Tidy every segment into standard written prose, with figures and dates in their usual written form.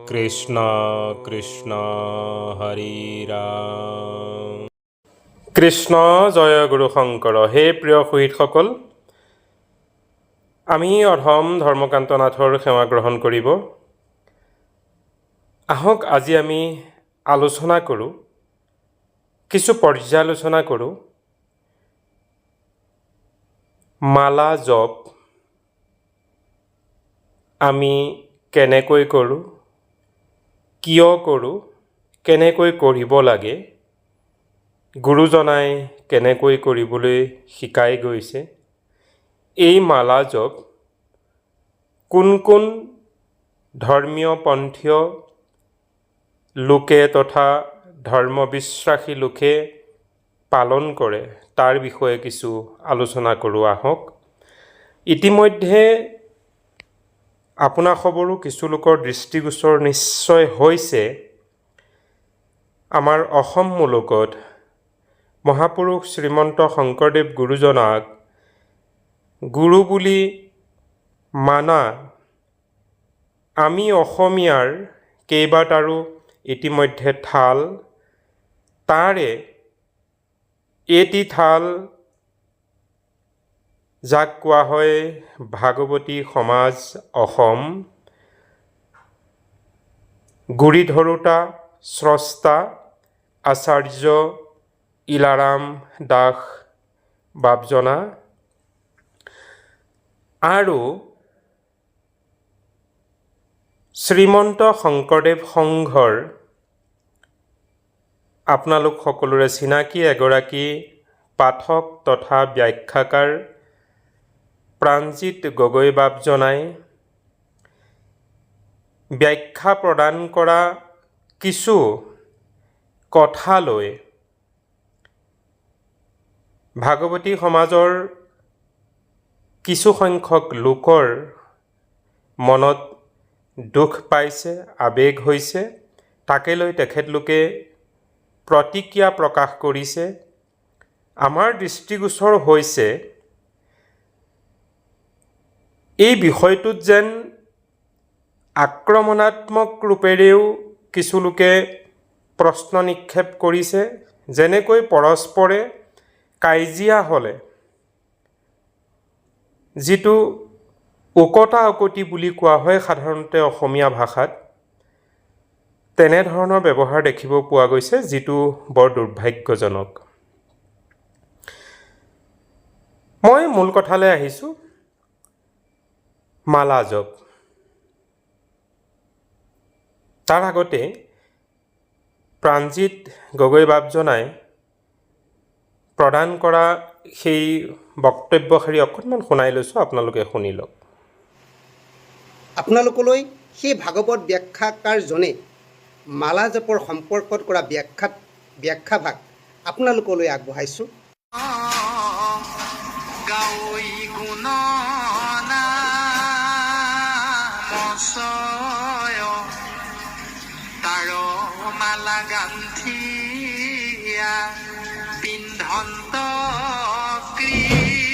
কৃষ্ণ কৃষ্ণ হৰি ৰাম। কৃষ্ণ জয় গুৰু শংকৰ। হে প্ৰিয় সুহৃদসকল, আমি অধম ধৰ্মকান্ত নাথৰ সেৱা গ্ৰহণ কৰিব। আহক আজি আমি আলোচনা কৰোঁ, কিছু পৰ্যালোচনা কৰোঁ মালা জপ আমি কেনেকৈ কৰোঁ, কিয় কৰোঁ, কেনেকৈ কৰিব লাগে, গুৰুজনাই কেনেকৈ কৰিবলৈ শিকাই গৈছে। এই মালা জপ কোন কোন ধৰ্মীয় পন্থীয় লোকে তথা ধৰ্মবিশ্বাসী লোকে পালন কৰে তাৰ বিষয়ে কিছু আলোচনা কৰোঁ আহক। ইতিমধ্যে আপোনাসবৰো কিছু লোকৰ দৃষ্টিগোচৰ নিশ্চয় হৈছে আমাৰ অসম মুলুকত মহাপুৰুষ শ্ৰীমন্ত শংকৰদেৱ গুৰুজনাক গুৰু বুলি মানা আমি অসমীয়াৰ কেইবাটাৰো ইতিমধ্যে থাল, তাৰে এটি থাল যাক কোৱা হয় ভাগৱতী সমাজ অসম, গুৰি ধৰোঁতা স্ৰষ্টা আচাৰ্য ইলাৰাম দাস বাপজনা আৰু শ্ৰীমন্ত শংকৰদেৱ সংঘৰ আপোনালোক সকলোৰে চিনাকি এগৰাকী পাঠক তথা ব্যাখ্যাকাৰ প্ৰাণজিৎ গগৈ বাপজনাই ব্যাখ্যা প্ৰদান কৰা কিছু কথালৈ ভাগৱতী সমাজৰ কিছু সংখ্যক লোকৰ মনত দুখ পাইছে, আৱেগ হৈছে। তাকে লৈ তেখেতলোকে প্ৰতিক্ৰিয়া প্ৰকাশ কৰিছে। আমাৰ দৃষ্টিগোচৰ হৈছে এই বিষয়টোত যেন আক্ৰমণাত্মক ৰূপেৰেও কিছু লোকে প্ৰশ্ন নিক্ষেপ কৰিছে, যেনেকৈ পৰস্পৰে কাজিয়া হ'লে যিটো ওকটা ওকটি বুলি কোৱা হয় সাধাৰণতে অসমীয়া ভাষাত, তেনেধৰণৰ ব্যৱহাৰ দেখিব পোৱা গৈছে, যিটো বৰ দুৰ্ভাগ্যজনক। মই মূল কথালৈ আহিছোঁ। মালা জপ, তাৰ আগতে প্ৰাণজিৎ গগৈ বাপজনাই প্ৰদান কৰা সেই বক্তব্যশাৰী অকণমান শুনাই লৈছোঁ, আপোনালোকে শুনি লওক। আপোনালোকলৈ সেই ভাগৱত ব্যাখ্যাকাৰজনে মালা জপৰ সম্পৰ্কত কৰা ব্যাখ্যাভাগ আপোনালোকলৈ আগবঢ়াইছোঁ। মালা গান্ধিয়া পিন্ধন্ত কৃপাময়।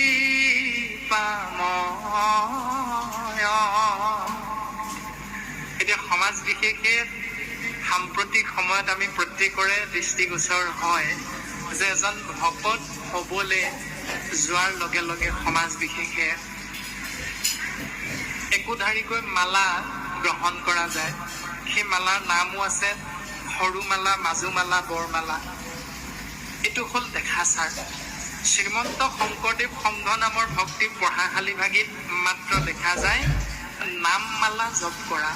এতিয়া সমাজ বিশেষে সাম্প্ৰতিক সময়ত আমি প্ৰত্যেকৰে দৃষ্টিগোচৰ হয় যে এজন ভকত হ'বলৈ যোৱাৰ লগে লগে সমাজ বিশেষে একোধাৰিকৈ মালা গ্ৰহণ কৰা যায়। সেই মালাৰ নামো আছে সৰু মালা, মাজু মালা, বৰমালা। এইটো হ'ল দেখাচাৰ। শ্ৰীমন্ত শংকৰদেৱ সংঘ নামৰ ভক্তি পঢ়াশালী ভাগিত মাত্ৰ দেখা যায় নাম মালা জপ কৰা।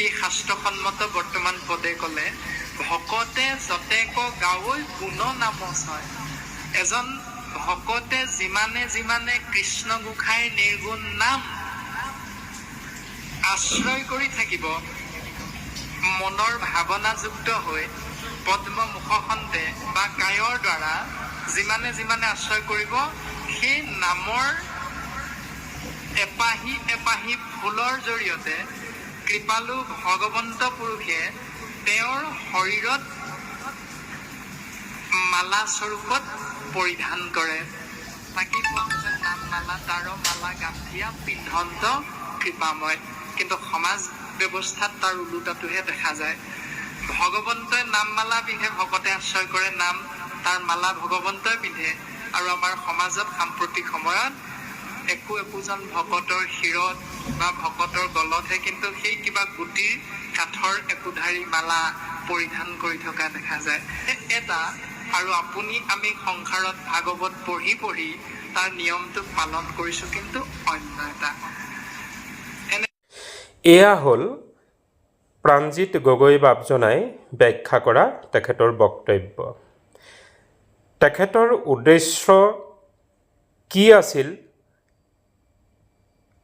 এই শাস্ত্ৰসন্মত বৰ্তমান পদে ক'লে ভকতে যতেক গাৱৈ গুণ নাম ছয়। এজন ভকতে যিমানে যিমানে কৃষ্ণ গোসাঁইৰ নিৰ্গুণ নাম আশ্ৰয় কৰি থাকিব, মনৰ ভাৱনাযুক্ত হৈ পদ্ম মুখখন্তে বা কায়ৰ দ্বাৰা যিমানে যিমানে আশ্ৰয় কৰিব, সেই নামৰ এপাহি এপাহি ফুলৰ জৰিয়তে কৃপালু ভগৱন্ত পুৰুষে তেওঁৰ শৰীৰত মালা স্বৰূপত পৰিধান কৰে। তাকে নাম মালা তাৰো মালা গান্ধিয়া পিন্ধন্ত কৃপাময়। কিন্তু সমাজ ব্যৱস্থাত তাৰ ওলোটাটোহে দেখা যায়। ভগৱন্তই নামমালা পিন্ধে, ভকতে আশ্ৰয় কৰে নাম, তাৰ মালা ভগৱন্তই পিন্ধে। আৰু আমাৰ সমাজত সাম্প্ৰতিক সময়ত একোজন ভকতৰ শিৰত বা ভকতৰ গলতহে কিন্তু সেই কিবা গুটিৰ কাঠৰ একোধাৰী মালা পৰিধান কৰি থকা দেখা যায়। এটা আৰু আমি সংসাৰত ভাগৱত পঢ়ি তাৰ নিয়মটো পালন কৰিছোঁ, কিন্তু অন্য এটা। এয়া হ'ল প্ৰাণজিৎ গগৈ বাপজনাই ব্যাখ্যা কৰা তেখেতৰ বক্তব্য। তেখেতৰ উদ্দেশ্য কি আছিল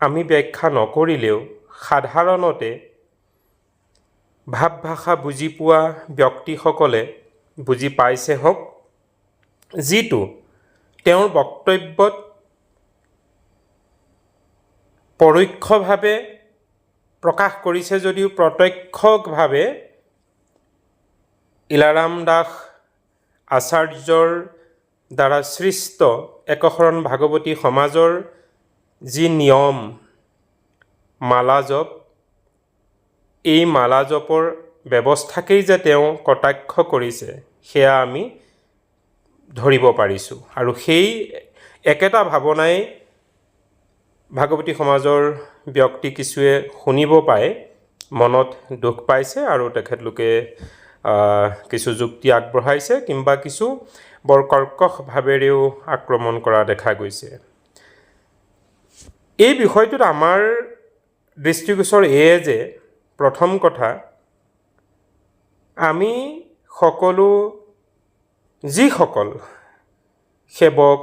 আমি ব্যাখ্যা নকৰিলেও সাধাৰণতে ভাৱ ভাষা বুজি পোৱা ব্যক্তিসকলে বুজি পাইছে হওক, যিটো তেওঁৰ বক্তব্যত পৰোক্ষভাৱে প্ৰকাশ কৰিছে যদিও প্ৰত্যক্ষভাৱে ইলাৰাম দাস আচাৰ্যৰ দ্বাৰা সৃষ্ট একশৰণ ভাগৱতী সমাজৰ যি নিয়ম মালা জপ, এই মালা জপৰ ব্যৱস্থাকেই যে তেওঁ কটাক্ষ কৰিছে সেয়া আমি ধৰিব পাৰিছোঁ। আৰু সেই একেটা ভাৱনাই ভাগৱতী সমাজৰ ব্যক্তি কিছুৱে শুনিব পাই মনত দুখ পাইছে আৰু তেখেতলোকে কিছু যুক্তি আগবঢ়াইছে, কিংবা কিছু বৰ কৰ্কশভাৱেৰেও আক্ৰমণ কৰা দেখা গৈছে। এই বিষয়টোত আমাৰ দৃষ্টিগোচৰ এয়ে যে প্ৰথম কথা, আমি সকলো যিসকল সেৱক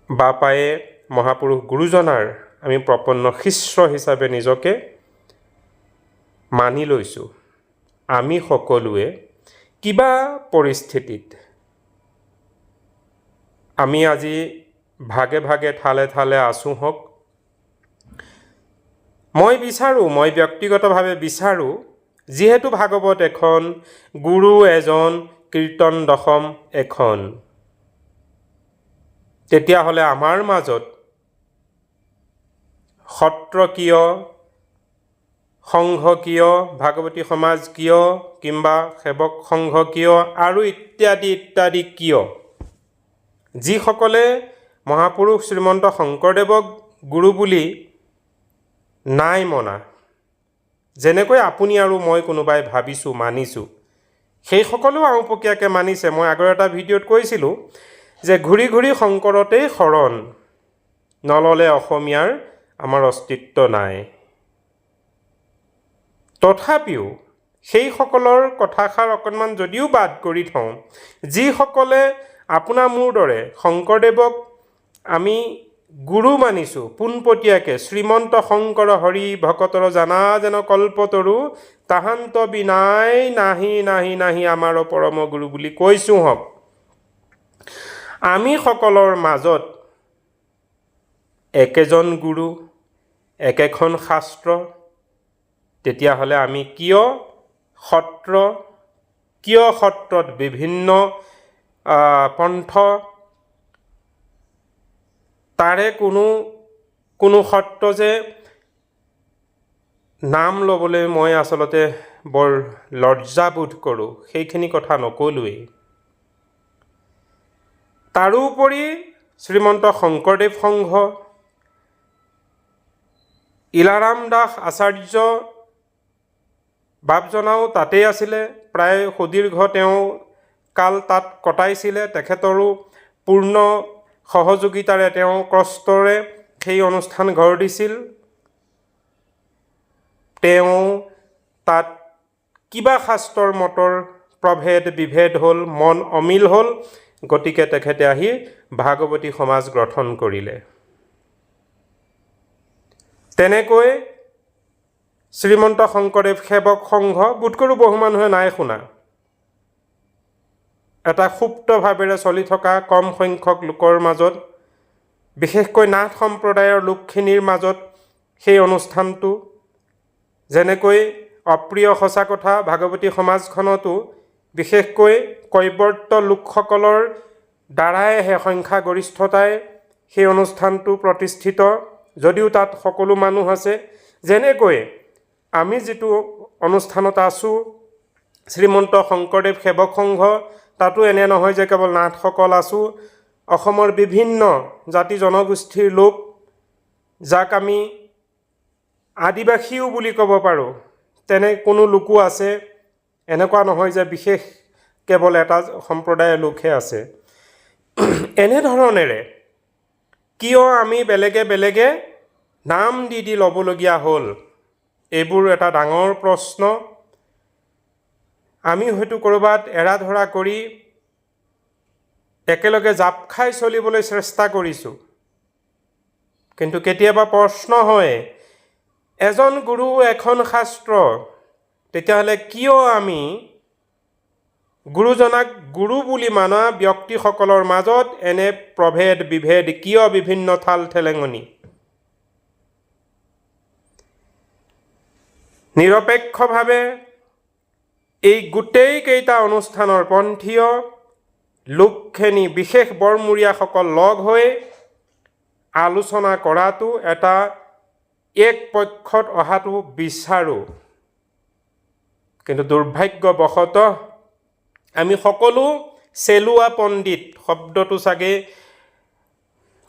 বাপায়ে মহাপুৰুষ গুৰুজনাৰ আমি প্ৰপন্ন শিষ্য হিচাপে নিজকে মানি লৈছোঁ, আমি সকলোৱে কিবা পৰিস্থিতিত আমি আজি ভাগে ভাগে ঠালে ঠালে আছোঁ হওক, মই ব্যক্তিগতভাৱে বিচাৰোঁ, যিহেতু ভাগৱত এখন, গুৰু এজন, কীৰ্তন দশম এখন, তেতিয়াহ'লে আমাৰ মাজত সত্ৰ কিয়, সংঘ কিয়, ভাগৱতী সমাজ কিয়, কিংবা সেৱক সংঘ কিয় আৰু ইত্যাদি ইত্যাদি কিয়, যিসকলে মহাপুৰুষ শ্ৰীমন্ত শংকৰদেৱক গুৰু বুলি নাই মনা, যেনেকৈ আপুনি আৰু মই কোনোবাই ভাবিছোঁ মানিছোঁ, সেইসকলেও আওপকীয়াকৈ মানিছে। মই আগৰ এটা ভিডিঅ'ত কৈছিলোঁ যে ঘূৰি ঘূৰি শংকৰতেই শৰণ, নল'লে অসমীয়াৰ আমাৰ অস্তিত্ব নাই। তথাপিও সেইসকলৰ কথাষাৰ অকণমান যদিও বাদ কৰি থওঁ, যিসকলে আপোনাৰ মোৰ দৰে শংকৰদেৱক আমি গুৰু মানিছোঁ পোনপটীয়াকৈ, শ্ৰীমন্ত শংকৰ হৰি ভকতৰ জানা যেন কল্পতৰু, তাহান্ত বিনাই নাহি নাহি নাহি আমাৰ পৰম গুৰু বুলি কৈছোঁ হওক, আমি সকলৰ মাজত একেজন গুৰু, একেখন শাস্ত্ৰ, তেতিয়াহ'লে আমি কিয় সত্ৰত বিভিন্ন পন্থ, তাৰে কোনো সত্ৰ যে নাম ল'বলৈ মই আচলতে বৰ লজ্জাবোধ কৰোঁ, সেইখিনি কথা নকলোৱেই। তাৰোপৰি শ্ৰীমন্ত শংকৰদেৱ সংঘ, ইলাৰাম দাস আচাৰ্য বাপজনাও তাতেই আছিলে, প্ৰায় সুদীৰ্ঘ তেওঁ কাল তাত কটাইছিলে। তেখেতৰো পূৰ্ণ সহযোগিতাৰে তেওঁ কষ্টৰে সেই অনুষ্ঠান ঘৰ দিছিল। তেওঁ তাত কিবা শাস্ত্ৰৰ মতৰ প্ৰভেদ বিভেদ হ'ল, মন অমিল হ'ল, গতিকে তেখেতে আহি ভাগৱতী সমাজ গঠন কৰিলে। তেনেকৈ শ্ৰীমন্ত শংকৰদেৱ সেৱক সংঘ বোধকৰো বহু মানুহে নাই শুনা, এটা সুপ্তভাৱেৰে চলি থকা কম সংখ্যক লোকৰ মাজত, বিশেষকৈ নাথ সম্প্ৰদায়ৰ লোকখিনিৰ মাজত সেই অনুষ্ঠানটো যেনেকৈ অপ্ৰিয় সঁচা কথা, ভাগৱতী সমাজখনতো বিশেষকৈ কৈৱৰ্ত লোকসকলৰ দ্বাৰাইহে সংখ্যাগৰিষ্ঠতাই সেই অনুষ্ঠানটো প্ৰতিষ্ঠিত, যদিও তাত সকলো মানুহ আছে। যেনেকৈ আমি যিটো অনুষ্ঠানত আছোঁ, শ্ৰীমন্ত শংকৰদেৱ সেৱক সংঘ, তাতো এনে নহয় যে কেৱল নাথসকল আছোঁ। অসমৰ বিভিন্ন জাতি জনগোষ্ঠীৰ লোক, যাক আমি আদিবাসীও বুলি ক'ব পাৰোঁ, তেনে কোনো লোকো আছে। এনেকুৱা নহয় যে বিশেষ কেৱল এটা সম্প্ৰদায়ৰ লোকহে আছে। এনেধৰণেৰে কিয় আমি বেলেগে বেলেগে নাম দি দি ল'বলগীয়া হ'ল, এইবোৰ এটা ডাঙৰ প্ৰশ্ন। আমি হয়তো ক'ৰবাত এৰা ধৰা কৰি একেলগে জাপ খাই চলিবলৈ চেষ্টা কৰিছোঁ, কিন্তু কেতিয়াবা প্ৰশ্ন হয়, এজন গুৰু এখন শাস্ত্ৰ, তেতিয়াহ'লে কিয় আমি গুৰুজনাক গুৰু বুলি মানা ব্যক্তিসকলৰ মাজত এনে প্ৰভেদ বিভেদ, কিয় বিভিন্ন ঠাল ঠেলেঙনি? নিৰপেক্ষভাৱে এই গোটেইকেইটা অনুষ্ঠানৰ পন্থীয় লোকখিনি, বিশেষ বৰমূৰীয়াসকল লগ হৈ আলোচনা কৰাটো, এটা এক পক্ষত অহাটো বিচাৰোঁ। কিন্তু দুৰ্ভাগ্যবশতঃ আমি সকলো চেলুৱা পণ্ডিত, শব্দটো চাগে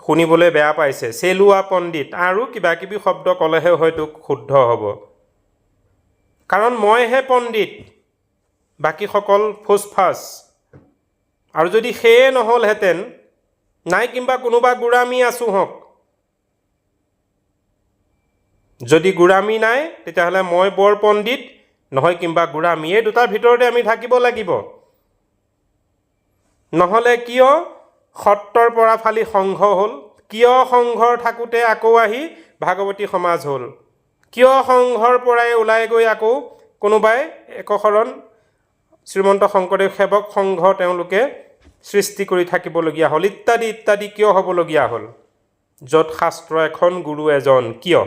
শুনিবলৈ বেয়া পাইছে, চেলুৱা পণ্ডিত আৰু কিবা কিবি শব্দ ক'লেহে হয়তো শুদ্ধ হ'ব। কাৰণ মইহে পণ্ডিত, বাকীসকল ফুচফাচ। আৰু যদি সেয়ে নহ'লহেঁতেন, নাই কিম্বা কোনোবা গোড়ামী আছোঁ হওক, যদি গোড়ামী নাই তেতিয়াহ'লে মই বৰ পণ্ডিত, নহয় কিম্বা গোড়ামী, এই দুটাৰ ভিতৰতে আমি থাকিব লাগিব। নহ'লে কিয় সত্ৰৰ পৰা ফালি সংঘ হ'ল? কিয় সংঘৰ থাকোঁতে আকৌ আহি ভাগৱতী সমাজ হ'ল? কিয় সংঘৰ পৰাই ওলাই গৈ আকৌ কোনোবাই একশৰণ শ্ৰীমন্ত শংকৰদেৱ সেৱক সংঘ তেওঁলোকে সৃষ্টি কৰি থাকিবলগীয়া হ'ল? ইত্যাদি ইত্যাদি কিয় হ'বলগীয়া হ'ল? য'ত শাস্ত্ৰ এখন, গুৰু এজন। কিয়?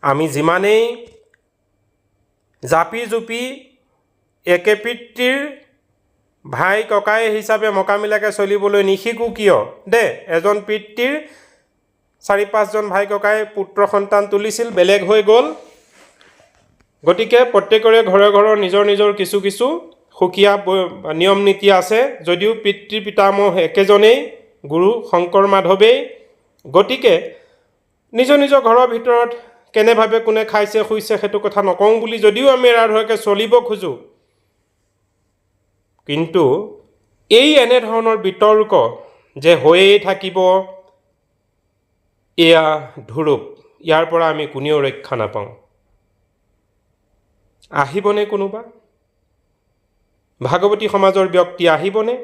আমি যিমানেই জাপি জুপি একে পিতৃৰ ভাই ককাই হিচাপে মকামিলাকৈ চলিবলৈ নিশিকোঁ কিয়? এজন পিতৃৰ 4-5জন ভাই ককাই পুত্ৰ সন্তান তুলিছিল, বেলেগ হৈ গ'ল। গতিকে প্ৰত্যেকৰে ঘৰে ঘৰৰ নিজৰ নিজৰ কিছু কিছু সুকীয়া নিয়ম নীতি আছে, যদিও পিতৃ পিতামহ একেজনেই, গুৰু শংকৰ মাধৱেই। গতিকে নিজৰ নিজৰ ঘৰৰ ভিতৰত কেনেভাৱে কোনে খাইছে শুইছে সেইটো কথা নকওঁ বুলি যদিও আমি এৰাধৰাকৈ চলিব খোজোঁ, কিন্তু এই এনেধৰণৰ বিতৰ্ক যে হৈয়ে থাকিব, এয়া ধুৰুপ, ইয়াৰ পৰা আমি কোনেও ৰক্ষা নাপাওঁ। আহিবনে কোনোবা? ভাগৱতী সমাজৰ ব্যক্তি আহিবনে?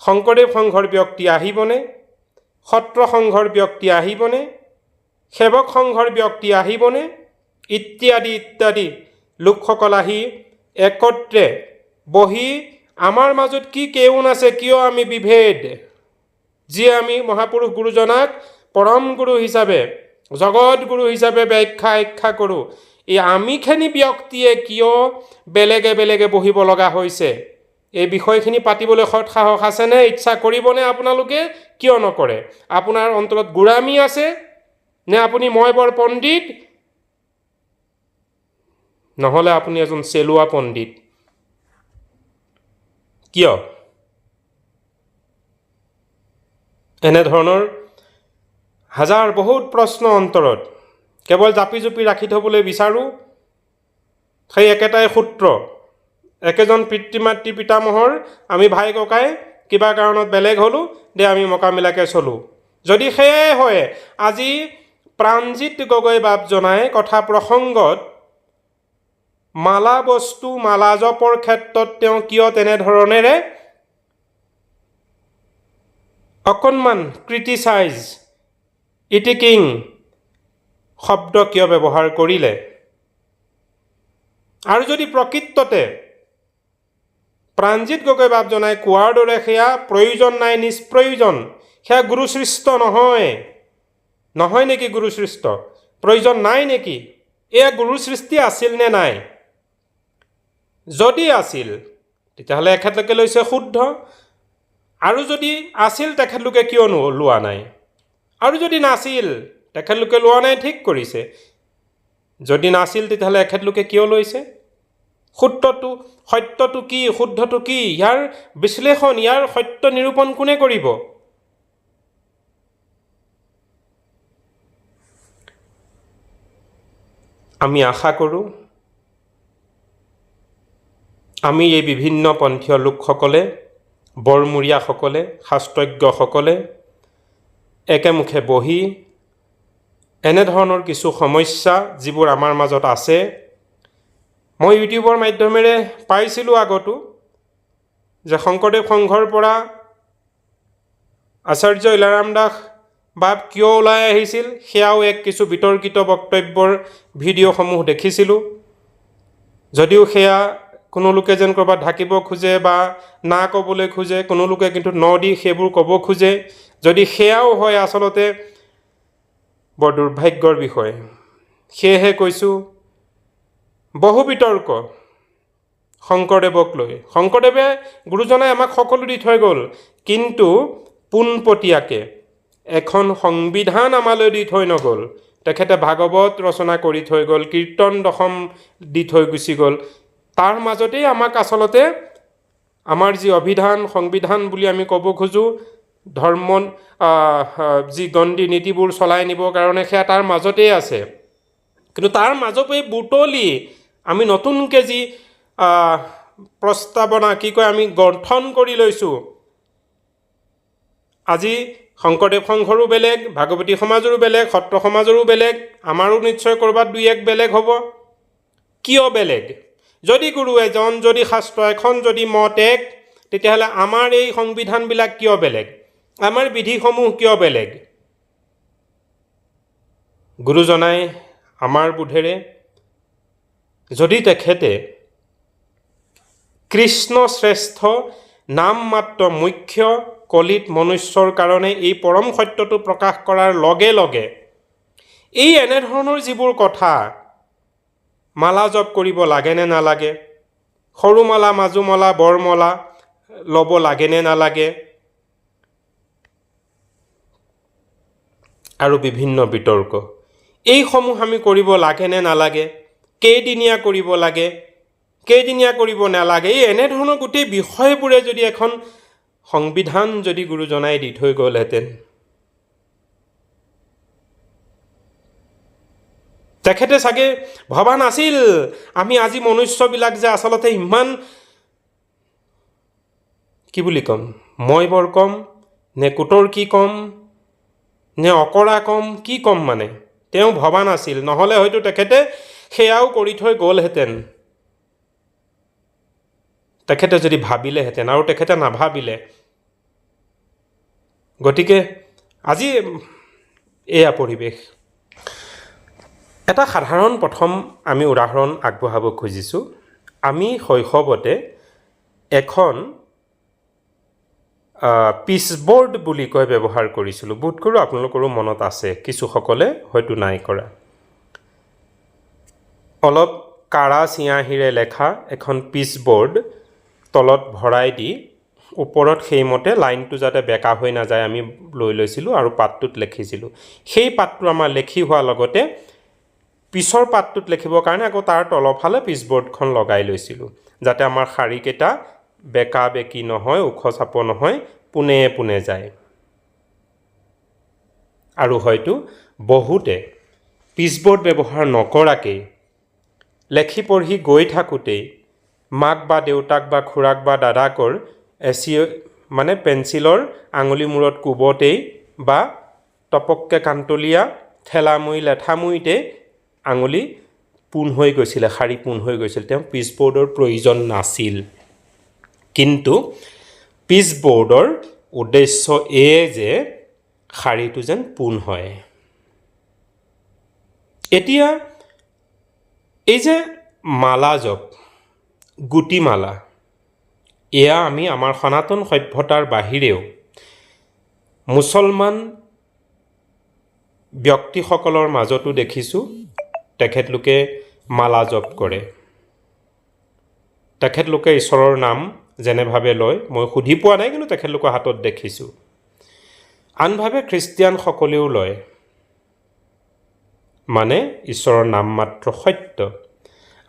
শংকৰদেৱ সংঘৰ ব্যক্তি আহিবনে? সত্ৰ সংঘৰ ব্যক্তি আহিবনে? সেৱক সংঘৰ ব্যক্তি আহিবনে? ইত্যাদি ইত্যাদি লোকসকল আহি একত্ৰে বহি আমাৰ মাজত কি কেউন আছে, কিয় আমি বিভেদ, যিয়ে আমি মহাপুৰুষ গুৰুজনাক পৰম গুৰু হিচাপে, জগত গুৰু হিচাপে ব্যাখ্যা কৰোঁ, এই আমিখিনি ব্যক্তিয়ে কিয় বেলেগে বেলেগে বহিব লগা হৈছে? এই বিষয়খিনি পাতিবলৈ সৎ সাহস আছেনে? ইচ্ছা কৰিবনে আপোনালোকে? কিয় নকৰে? আপোনাৰ অন্তৰত গোড়ামী আছে নে আপুনি মই বৰ পণ্ডিত? নহ'লে আপুনি এজন চেলুৱা পণ্ডিত। কিয়? এনেধৰণৰ হাজাৰ বহুত প্ৰশ্ন অন্তৰত কেৱল জাপি জুপি ৰাখি থ'বলৈ বিচাৰোঁ। সেই একেটাই সূত্ৰ, একেজন পিতৃ মাতৃ পিতামহৰ আমি ভাই ককাই কিবা কাৰণত বেলেগ হ'লোঁ, আমি মকামিলাকৈ চলোঁ। যদি সেয়াই হয়, আজি প্ৰাণজিৎ গগৈ বাপজনাই কথা প্ৰসংগত মালা বস্তু, মালা জপৰ ক্ষেত্ৰত তেওঁ কিয় তেনেধৰণেৰে অকণমান ক্ৰিটিচাইজ, ইটিকিং শব্দ কিয় ব্যৱহাৰ কৰিলে? আৰু যদি প্ৰকৃততে প্ৰাণজিৎ গগৈ বাপজনাই কোৱাৰ দৰে সেয়া প্ৰয়োজন নাই, নিষ্প্ৰয়োজন, সেয়া গুৰুসৃষ্ট নহয় নেকি? গুৰুসৃষ্ট প্ৰয়োজন নাই নেকি? এয়া গুৰু সৃষ্টি আছিল নে নাই? যদি আছিল তেতিয়াহ'লে এখেতলোকে লৈছে শুদ্ধ, আৰু যদি আছিল তেখেতলোকে কিয় লোৱা নাই? আৰু যদি নাছিল তেখেতলোকে লোৱা নাই, ঠিক কৰিছে। যদি নাছিল তেতিয়াহ'লে এখেতলোকে কিয় লৈছে? সত্যটো কি, শুদ্ধটো কি, ইয়াৰ বিশ্লেষণ, ইয়াৰ সত্য নিৰূপণ কোনে কৰিব? আমি আশা কৰোঁ আমি এই বিভিন্ন পন্থীয় লোকসকলে, বৰমূৰীয়াসকলে, শাস্ত্ৰজ্ঞসকলে একেমুখে বহি এনেধৰণৰ কিছু সমস্যা যিবোৰ আমাৰ মাজত আছে, মই ইউটিউবৰ মাধ্যমেৰে পাইছিলোঁ আগতো যে শংকৰদেৱ সংঘৰ পৰা আচাৰ্য ইলাৰাম দাস বাপ কিয় ওলাই আহিছিল, সেয়াও কিছু বিতৰ্কিত বক্তব্যৰ ভিডিঅ'সমূহ দেখিছিলোঁ। যদিও সেয়া কোনো লোকে যেন ক'ৰবাত ঢাকিব খোজে বা না ক'বলৈ খোজে, কোনো লোকে কিন্তু ন দি সেইবোৰ ক'ব খোজে। যদি সেয়াও হয় আচলতে বৰ দুৰ্ভাগ্যৰ বিষয়। সেয়েহে কৈছোঁ, বহু বিতৰ্ক শংকৰদেৱক লৈ। শংকৰদেৱে গুৰুজনাই আমাক সকলো দি থৈ গ'ল, কিন্তু পোনপটীয়াকৈ এখন সংবিধান আমালৈ দি থৈ নগ'ল। তেখেতে ভাগৱত ৰচনা কৰি থৈ গ'ল, কীৰ্তন দশম দি থৈ গুচি গ'ল। তাৰ মাজতেই আমাক আচলতে আমাৰ যি অভিধান, সংবিধান বুলি আমি ক'ব খোজোঁ, ধৰ্ম যি গণ্ডি নীতিবোৰ চলাই নিবৰ কাৰণে, সেয়া তাৰ মাজতেই আছে। কিন্তু তাৰ মাজতেই বুটলি আমি নতুনকৈ যি প্ৰস্তাৱনা আমি গঠন কৰি লৈছোঁ, আজি শংকৰদেৱ সংঘৰো বেলেগ, ভাগৱতী সমাজৰো বেলেগ, সত্ৰ সমাজৰো বেলেগ, আমাৰো নিশ্চয় ক'ৰবাত দুই এক বেলেগ হ'ব। কিয় বেলেগ? যদি গুৰু এজন, যদি শাস্ত্ৰ এখন, যদি মত এক, তেতিয়াহ'লে আমাৰ এই সংবিধানবিলাক কিয় বেলেগ? আমাৰ বিধিসমূহ কিয় বেলেগ? গুৰুজনাই আমাৰ বোধেৰে যদি তেখেতে কৃষ্ণ শ্ৰেষ্ঠ নাম মাত্ৰ মুখ্য কলিত মনুষ্যৰ কাৰণে এই পৰম সত্যটো প্ৰকাশ কৰাৰ লগে লগে এই এনেধৰণৰ যিবোৰ কথা, মালা জপ কৰিব লাগে নে নালাগে, সৰু মালা, মাজু মালা, বৰমালা ল'ব লাগে নে নালাগে, আৰু বিভিন্ন বিতৰ্ক, এইসমূহ আমি কৰিব লাগে নে নালাগে, কেইদিনীয়া কৰিব লাগে, কেইদিনীয়া কৰিব নালাগে, এই এনেধৰণৰ গোটেই বিষয়বোৰে যদি এখন সংবিধান যদি গুৰুজনাই দি থৈ গ'লহেঁতেন, তেখেতে চাগে ভবা নাছিল আমি আজি মনুষ্যবিলাক যে আচলতে ইমান, কি বুলি ক'ম, মই বৰ কম নে কোটৰ কি কম নে অকৰা কম, কি কম মানে তেওঁ ভবা নাছিল। নহ'লে হয়তো তেখেতে সেয়াও কৰি থৈ গ'লহেঁতেন, তেখেতে যদি ভাবিলেহেঁতেন, আৰু তেখেতে নাভাবিলে। গতিকে আজি এয়া পৰিৱেশ। এটা সাধাৰণ প্ৰথম আমি উদাহৰণ আগবঢ়াব খুজিছোঁ। আমি শৈশৱতে এখন পিচবৰ্ড বুলি কৈ ব্যৱহাৰ কৰিছিলোঁ। বোধ কৰোঁ আপোনালোকৰো মনত আছে, কিছুসকলে হয়তো নাই কৰা। অলপ কাঢ়া চিঞাহীৰে লেখা এখন পিচবৰ্ড তলত ভৰাই দি ওপৰত সেইমতে লাইনটো যাতে বেকা হৈ নাযায় আমি লৈ লৈছিলোঁ আৰু পাতটোত লিখিছিলোঁ। সেই পাতটো আমাৰ লেখি হোৱাৰ লগতে পিছৰ পাতটোত লিখিবৰ কাৰণে আকৌ তাৰ তলফালে পিচবৰ্ডখন লগাই লৈছিলোঁ, যাতে আমাৰ শাৰীকেইটা বেকা বেকি নহয়, ওখ চাপ নহয়, পোনে পোনে যায়। আৰু হয়তো বহুতে পিচবৰ্ড ব্যৱহাৰ নকৰাকেই লেখি পঢ়ি গৈ থাকোঁতেই মাক বা দেউতাক বা খুৰাক বা দাদাকৰ পেঞ্চিলৰ আঙুলি মূৰত কোবতেই বা টপককৈ কান্তলীয়া ঠেলামুৰি লেঠামুৰিতে আঙুলি পোন হৈ গৈছিলে, শাৰী পোন হৈ গৈছিল। তেওঁ পিচবৰ্ডৰ প্ৰয়োজন নাছিল। কিন্তু পিচবৰ্ডৰ উদ্দেশ্য এয়ে যে শাৰীটো যেন পোন হয়। এতিয়া এই যে মালা জপ, গুটিমালা, এয়া আমি আমাৰ সনাতন সভ্যতাৰ বাহিৰেও মুছলমান ব্যক্তিসকলৰ মাজতো দেখিছোঁ তেখেতলোকে মালা জপ কৰে। তেখেতলোকে ঈশ্বৰৰ নাম যেনেভাৱে লয় মই সুধি পোৱা নাই, কিন্তু তেখেতলোকৰ হাতত দেখিছোঁ। আনভাৱে খ্ৰীষ্টিয়ানসকলেও লয়, মানে ঈশ্বৰৰ নাম মাত্ৰ সত্য,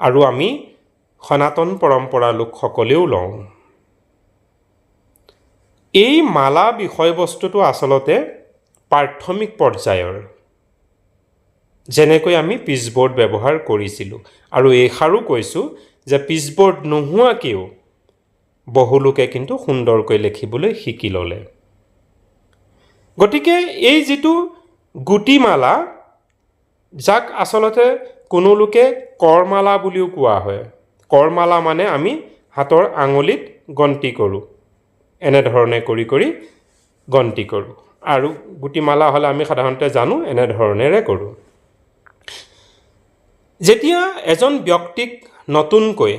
আৰু আমি সনাতন পৰম্পৰা লোকসকলেও লওঁ। এই মালা বিষয়বস্তুটো আচলতে প্ৰাথমিক পৰ্যায়ৰ, যেনেকৈ আমি পিচবৰ্ড ব্যৱহাৰ কৰিছিলোঁ, আৰু এইষাৰো কৈছোঁ যে পিচবৰ্ড নোহোৱাকৈও বহুলোকে কিন্তু সুন্দৰকৈ লিখিবলৈ শিকি ল'লে। গতিকে এই যিটো গুটিমালা, যাক আচলতে কোনো লোকে কৰমালা বুলিও কোৱা হয়। কৰমালা মানে আমি হাতৰ আঙুলিত গন্তি কৰোঁ, এনেধৰণে কৰি কৰি গন্তি কৰোঁ, আৰু গুটিমালা হ'লে আমি সাধাৰণতে জানো এনেধৰণেৰে কৰোঁ। যেতিয়া এজন ব্যক্তিক নতুনকৈ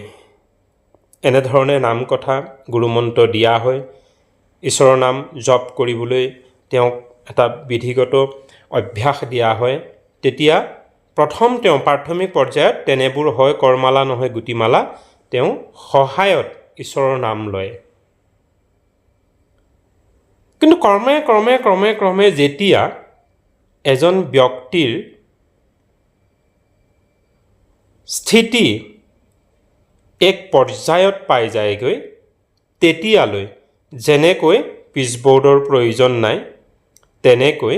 এনেধৰণে নাম কথা গুৰুমন্ত্ৰ দিয়া হয়, ঈশ্বৰৰ নাম জপ কৰিবলৈ তেওঁক এটা বিধিগত অভ্যাস দিয়া হয়, তেতিয়া প্ৰথম তেওঁ প্ৰাথমিক পৰ্যায়ত তেনেবোৰ হয় কৰমালা নহয় গুটিমালা, তেওঁ সহায়ত ঈশ্বৰৰ নাম লয়। কিন্তু ক্ৰমে ক্ৰমে ক্ৰমে ক্ৰমে যেতিয়া এজন ব্যক্তিৰ স্থিতি এক পৰ্যায়ত পাই যায়গৈ, তেতিয়ালৈ যেনেকৈ পিচবৰ্ডৰ প্ৰয়োজন নাই, তেনেকৈ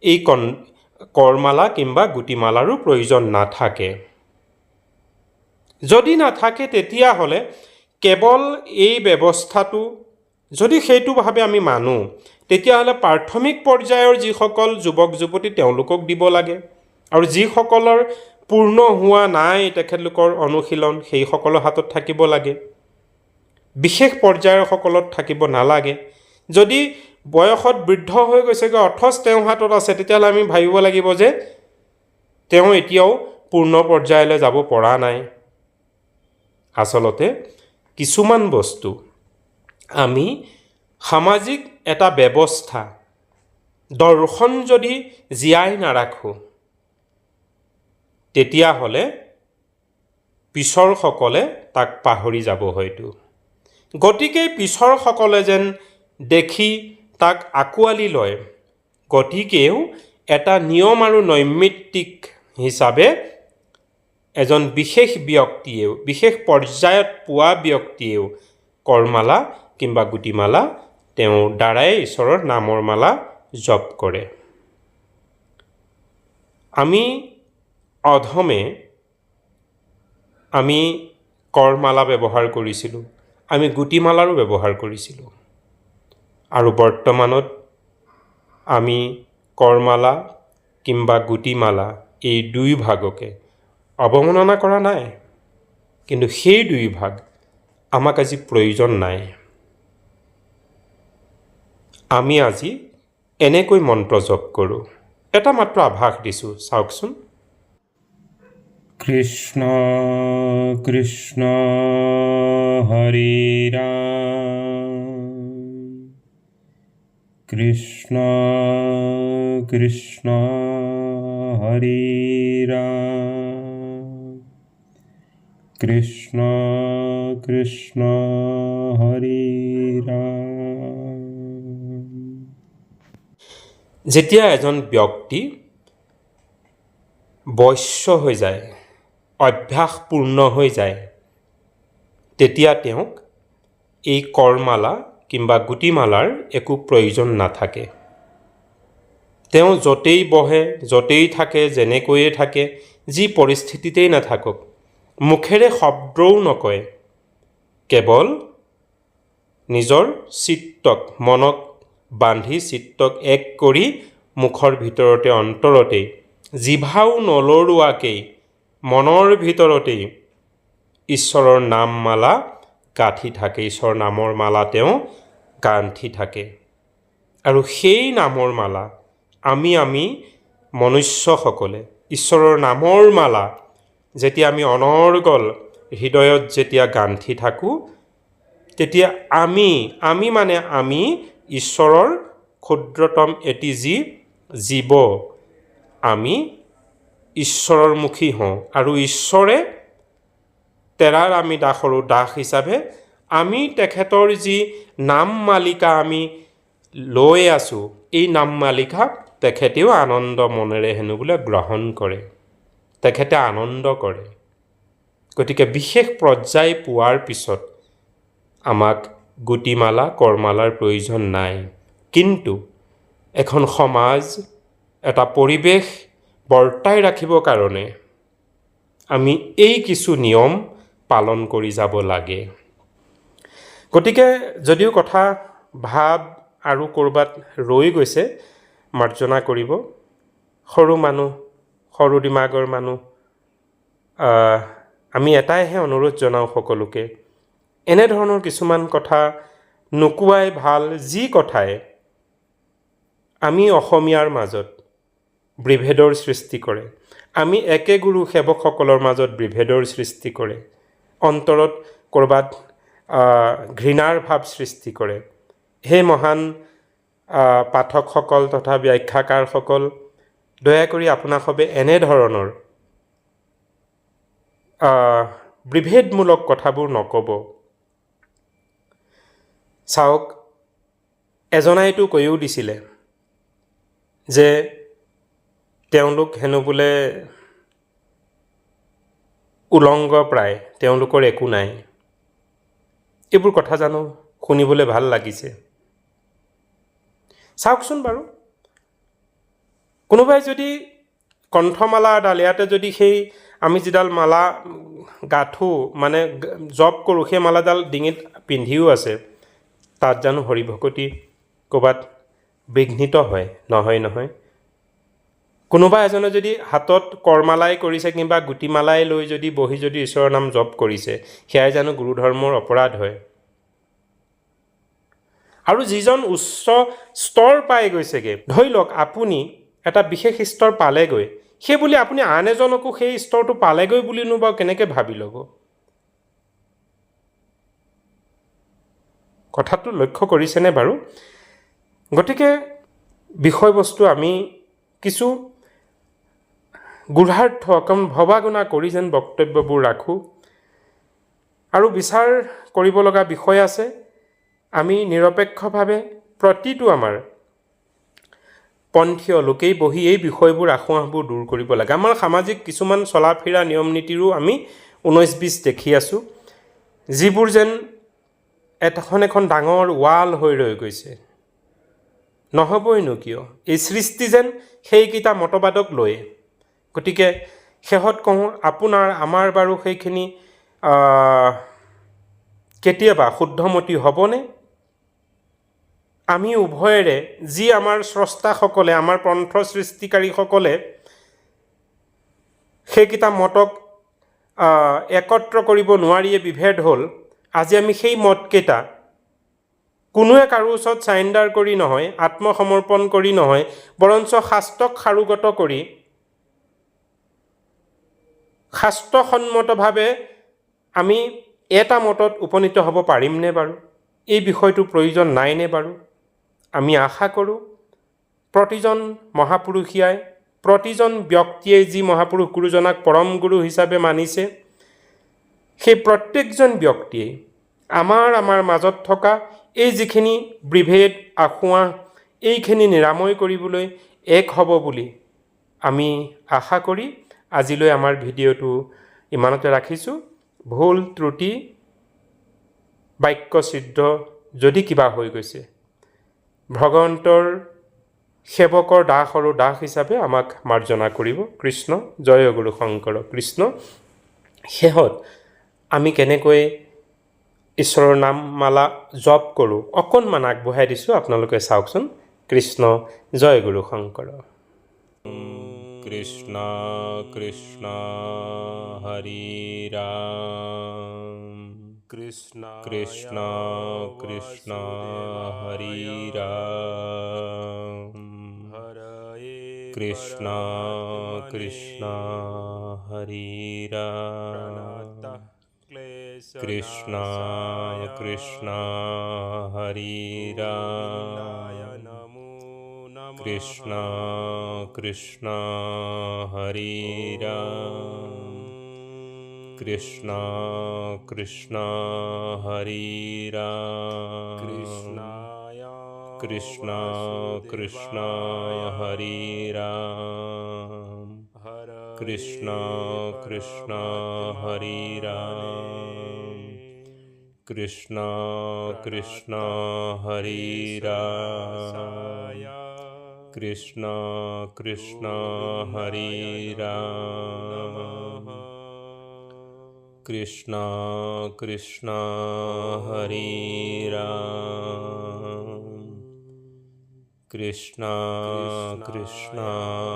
এই কৰমালা কিংবা গুটিমালাৰো প্ৰয়োজন নাথাকে। যদি নাথাকে তেতিয়াহ'লে কেৱল এই ব্যৱস্থাটো যদি সেইটোভাৱে আমি মানো, তেতিয়াহ'লে প্ৰাথমিক পৰ্যায়ৰ যিসকল যুৱক যুৱতী তেওঁলোকক দিব লাগে, আৰু যিসকলৰ পূৰ্ণ হোৱা নাই তেখেতলোকৰ অনুশীলন, সেইসকলৰ হাতত থাকিব লাগে। বিশেষ পৰ্যায়ৰ সকলত থাকিব নালাগে। যদি বয়সত বৃদ্ধ হৈ গৈছেগৈ অথচ তেওঁৰ হাতত আছে, তেতিয়াহ'লে আমি ভাবিব লাগিব যে তেওঁ এতিয়াও পূৰ্ণ পৰ্যায়লৈ যাব পৰা নাই। আচলতে কিছুমান বস্তু আমি সামাজিক এটা ব্যৱস্থা, দৰ্শন যদি জীয়াই নাৰাখোঁ, তেতিয়াহ'লে পিছৰ সকলে তাক পাহৰি যাব হয়তো। গতিকে পিছৰ সকলে যেন দেখি তাক আঁকোৱালি লয়, গতিকেও এটা নিয়ম আৰু নৈমিত্তিক হিচাপে এজন বিশেষ ব্যক্তিয়েও, বিশেষ পৰ্যায়ত পোৱা ব্যক্তিয়েও কৰমালা কিংবা গুটিমালা তেওঁৰ দ্বাৰাই ঈশ্বৰৰ নামৰ মালা জপ কৰে। আমি অধমে আমি কৰমালা ব্যৱহাৰ কৰিছিলোঁ, আমি গুটিমালাৰো ব্যৱহাৰ কৰিছিলোঁ, আৰু বৰ্তমানত আমি কৰমালা কিংবা গুটিমালা এই দুই ভাগকে অৱমাননা কৰা নাই, কিন্তু সেই দুই ভাগ আমাক আজি প্ৰয়োজন নাই। আমি আজি এনেকৈ মন্ত্ৰ জপ কৰোঁ, এটা মাত্ৰ আভাস দিছোঁ, চাওকচোন। কৃষ্ণ কৃষ্ণ হৰি ৰাম, কৃষ্ণ কৃষ্ণ হৰি ৰাম, কৃষ্ণ কৃষ্ণ হৰি ৰাম। যেতিয়া এজন ব্যক্তি বৈশ্য হৈ যায়, অভ্যাস পূৰ্ণ হৈ যায়, তেতিয়া তেওঁক এই কৰমালা কিংবা গুটিমালাৰ একো প্ৰয়োজন নাথাকে। তেওঁ য'তেই বহে, য'তেই থাকে, যেনেকৈয়ে থাকে, যি পৰিস্থিতিতেই নাথাকক, মুখেৰে শব্দও নকয়, কেৱল নিজৰ চিত্তক, মনক বান্ধি চিত্তক এক কৰি মুখৰ ভিতৰতে অন্তৰতেই, জিভাও নলৰোৱাকেই মনৰ ভিতৰতেই ঈশ্বৰৰ নাম মালা গাঁঠি থাকে, ঈশ্বৰৰ নামৰ মালা তেওঁ গাঁঠি থাকে। আৰু সেই নামৰ মালা আমি মনুষ্যসকলে ঈশ্বৰৰ নামৰ মালা যেতিয়া আমি অনৰ্গল হৃদয়ত যেতিয়া গাঁঠি থাকোঁ, তেতিয়া আমি মানে আমি ঈশ্বৰৰ ক্ষুদ্ৰতম এটি যি জীৱ, আমি ঈশ্বৰৰ মুখী হওঁ, আৰু ঈশ্বৰে তেৰাৰ আমি দাসৰো দাস হিচাপে আমি তেখেতৰ যি নাম মালিকা আমি লৈ আছোঁ, এই নাম মালিকা তেখেতেও আনন্দ মনেৰে হেনো বোলে গ্ৰহণ কৰে, তেখেতে আনন্দ কৰে। গতিকে বিশেষ পৰ্যায় পোৱাৰ পিছত আমাক গুটিমালা কৰমালাৰ প্ৰয়োজন নাই। কিন্তু এখন সমাজ, এটা পৰিৱেশ বৰ্তাই ৰাখিবৰ কাৰণে আমি এই কিছু নিয়ম পালন কৰি যাব লাগে। গতিকে যদিও কথা ভাব আৰু ক'ৰবাত ৰৈ গৈছে, মাৰ্জনা কৰিব। সৰু মানুহ, সৰু দিমাগৰ মানুহ, আমি এটাইহে অনুৰোধ জনাওঁ সকলোকে, এনেধৰণৰ কিছুমান কথা নোকোৱাই ভাল, যি কথাই আমি অসমীয়াৰ মাজত বিভেদৰ সৃষ্টি কৰে, আমি একে গুৰু সেৱকসকলৰ মাজত বিভেদৰ সৃষ্টি কৰে, অন্তৰত ক'ৰবাত ঘৃণাৰ ভাৱ সৃষ্টি কৰে। সেই মহান পাঠকসকল তথা ব্যাখ্যাকাৰসকল, দয়া কৰি আপোনাসৱে এনেধৰণৰ বিভেদমূলক কথাবোৰ নক'ব। চাওক, এজনাইতো কৈও দিছিলে যে তেওঁলোক হেনো বোলে উলংগ প্ৰায়, তেওঁলোকৰ একো নাই। এইবোৰ কথা জানো শুনিবলৈ ভাল লাগিছে? চাওকচোন বাৰু, কোনোবাই যদি কণ্ঠমালা এডাল, ইয়াতে যদি সেই আমি যিডাল মালা গাঁঠো, মানে জপ কৰোঁ, সেই মালাডাল ডিঙিত পিন্ধিও আছে, তাত জানো হৰিভকতি ক'ৰবাত বিঘ্নিত হয়? নহয়। কোনোবা এজনে যদি হাতত কৰমালাই কৰিছে, কিংবা গুটিমালাই লৈ যদি বহি যদি ঈশ্বৰৰ নাম জপ কৰিছে, সেয়াই জানো গুৰু ধৰ্মৰ অপৰাধ হয়? আৰু যিজন উচ্চ স্তৰ পাই গৈছেগৈ, ধৰি লওক আপুনি এটা বিশেষ স্তৰ পালেগৈ, সেই বুলি আপুনি আন এজনকো সেই স্তৰটো পালেগৈ বুলিনো বাৰু কেনেকৈ ভাবি ল'ব? কথাটো লক্ষ্য কৰিছেনে বাৰু? গতিকে বিষয়বস্তু আমি কিছু গূঢ়াৰ্থ, অকণ ভবাগুণা কৰি যেন বক্তব্যবোৰ ৰাখোঁ। আৰু বিচাৰ কৰিব লগা বিষয় আছে। আমি নিৰপেক্ষভাৱে প্ৰতিটো আমাৰ পন্থীয় লোকেই বহি এই বিষয়বোৰ আঁসোৱাহবোৰ দূৰ কৰিব লাগে। আমাৰ সামাজিক কিছুমান চলা ফিৰা নিয়ম নীতিৰো আমি 19-20 দেখি আছোঁ, যিবোৰ যেন এখন ডাঙৰ ৱাল হৈ ৰৈ গৈছে। নহ'বইনো কিয়? এই সৃষ্টি যেন সেইকেইটা মতবাদক লৈ। গতিকে শেহত কওঁ, আপোনাৰ আমাৰ বাৰু সেইখিনি কেতিয়াবা শুদ্ধমতি হ'বনে? আমি উভয়েৰে যি আমাৰ স্ৰষ্টাসকলে, আমাৰ পন্থ সৃষ্টিকাৰীসকলে সেইকেইটা মতক একত্ৰ কৰিব নোৱাৰিয়ে বিভেদ হ'ল, আজি আমি সেই মতকেইটা কোনোৱে কাৰো ওচৰত চাৰেণ্ডাৰ কৰি নহয়, আত্মসমৰ্পণ কৰি নহয়, বৰঞ্চ শাস্ত্ৰক সাৰোগত কৰি শাস্ত্ৰসন্মতভাৱে আমি এটা মতত উপনীত হ'ব পাৰিমনে বাৰু? এই বিষয়টো প্ৰয়োজন নাইনে বাৰু? আমি আশা কৰোঁ প্ৰতিজন মহাপুৰুষীয়াই, প্ৰতিজন ব্যক্তিয়ে যি মহাপুৰুষ গুৰুজনাক পৰম গুৰু হিচাপে মানিছে, সেই প্ৰত্যেকজন ব্যক্তিয়ে আমাৰ মাজত থকা এই যিখিনি বিভেদ আঁসোৱাহ, এইখিনি নিৰাময় কৰিবলৈ এক হ'ব বুলি আমি আশা কৰি আজিলৈ আমাৰ ভিডিঅ'টো ইমানতে ৰাখিছোঁ। ভুল ত্ৰুটি, বাক্য ছিদ্ৰ যদি কিবা হৈ গৈছে, ভগৱন্তৰ সেৱকৰ দাস আৰু দাস হিচাপে আমাক মাৰ্জনা কৰিব। কৃষ্ণ জয় গুৰু শংকৰ কৃষ্ণ। শেহত আমি কেনেকৈ ঈশ্বৰৰ নাম মালা জপ কৰোঁ অকণমান আগবঢ়াই দিছোঁ, আপোনালোকে চাওকচোন। কৃষ্ণ জয় গুৰু শংকৰ। কৃষ্ণ কৃষ্ণ হৰি ৰাম, কৃষ্ণ কৃষ্ণ কৃষ্ণ হৰি ৰাম, কৃষ্ণ কৃষ্ণ হৰি ৰাম, কৃষ্ণ কৃষ্ণ হৰি ৰাম, কৃষ্ণ কৃষ্ণ হৰি ৰাম, কৃষ্ণ কৃষ্ণ হরে রাম কৃষ্ণ কৃষ্ণ হরে রাম কৃষ্ণ কৃষ্ণ হরে রাম কৃষ্ণ কৃষ্ণ হরে রাম কৃষ্ণ কৃষ্ণ হরে রাম কৃষ্ণ কৃষ্ণ হরে রাম কৃষ্ণ কৃষ্ণ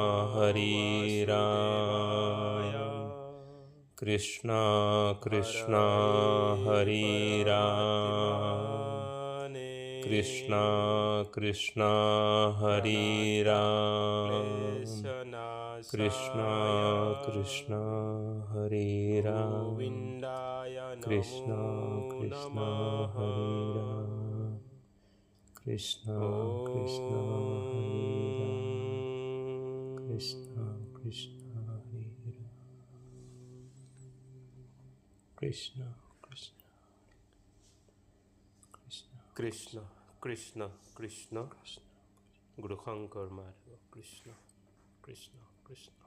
হরে রাম কৃষ্ণ কৃষ্ণ হরে রাম কৃষ্ণ কৃষ্ণ হরে রাম কৃষ্ণ কৃষ্ণ হরে রাম কৃষ্ণ কৃষ্ণ হরে রাম কৃষ্ণ কৃষ্ণ হরে রাম কৃষ্ণ কৃষ্ণ হরে রাম কৃষ্ণ কৃষ্ণ কৃষ্ণ কৃষ্ণ কৃষ্ণ কৃষ্ণ গুরু শঙ্কর মাধব কৃষ্ণ কৃষ্ণ কৃষ্ণ